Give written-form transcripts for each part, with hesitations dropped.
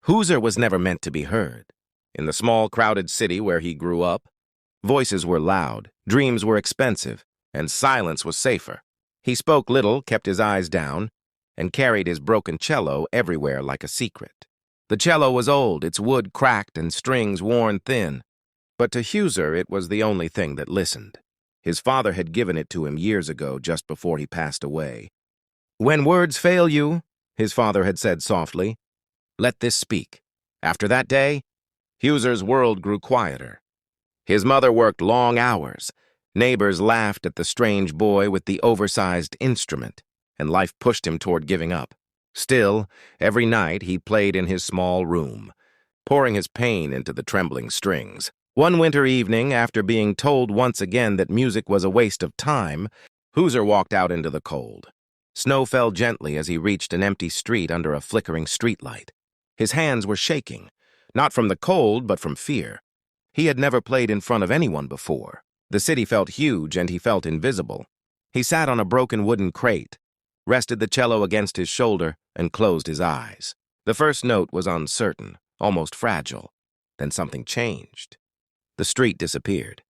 Hauser was never meant to be heard. In the small, crowded city where he grew up, voices were loud, dreams were expensive, and silence was safer. He spoke little, kept his eyes down, and carried his broken cello everywhere like a secret. The cello was old, its wood cracked and strings worn thin, but to Hauser it was the only thing that listened. His father had given it to him years ago, just before he passed away. "When words fail you," his father had said softly, "let this speak." After that day, Hauser's world grew quieter. His mother worked long hours. Neighbors laughed at the strange boy with the oversized instrument, and life pushed him toward giving up. Still, every night he played in his small room, pouring his pain into the trembling strings. One winter evening, after being told once again that music was a waste of time, Hauser walked out into the cold. Snow fell gently as he reached an empty street under a flickering streetlight. His hands were shaking, not from the cold, but from fear. He had never played in front of anyone before. The city felt huge, and he felt invisible. He sat on a broken wooden crate, rested the cello against his shoulder, and closed his eyes. The first note was uncertain, almost fragile. Then something changed. The street disappeared.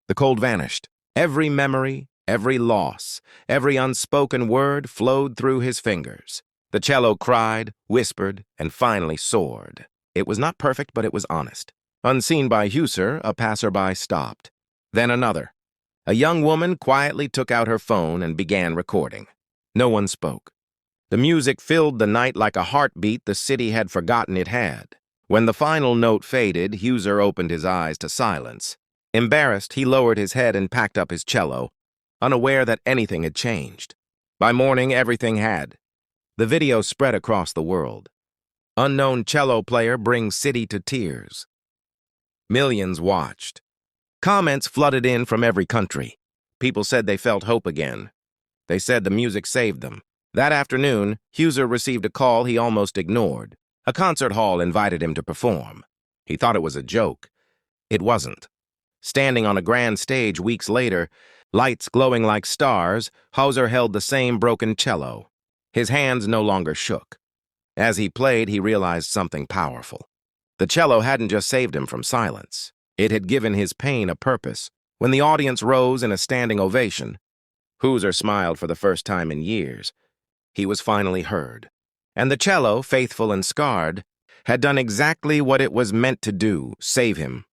The cold vanished. Every memory, every loss, every unspoken word flowed through his fingers. The cello cried, whispered, and finally soared. It was not perfect, but it was honest. Unseen by Hauser, a passerby stopped. Then another. A young woman quietly took out her phone and began recording. No one spoke. The music filled the night like a heartbeat the city had forgotten it had. When the final note faded, Hauser opened his eyes to silence. Embarrassed, he lowered his head and packed up his cello, unaware that anything had changed. By morning, everything had. The video spread across the world. Unknown cello player brings city to tears. Millions watched. Comments flooded in from every country. People said they felt hope again. They said the music saved them. That afternoon, Hauser received a call he almost ignored. A concert hall invited him to perform. He thought it was a joke. It wasn't. Standing on a grand stage weeks later, lights glowing like stars, Hauser held the same broken cello. His hands no longer shook. As he played, he realized something powerful. The cello hadn't just saved him from silence. It had given his pain a purpose. When the audience rose in a standing ovation, Hauser smiled for the first time in years. He was finally heard. And the cello, faithful and scarred, had done exactly what it was meant to do, save him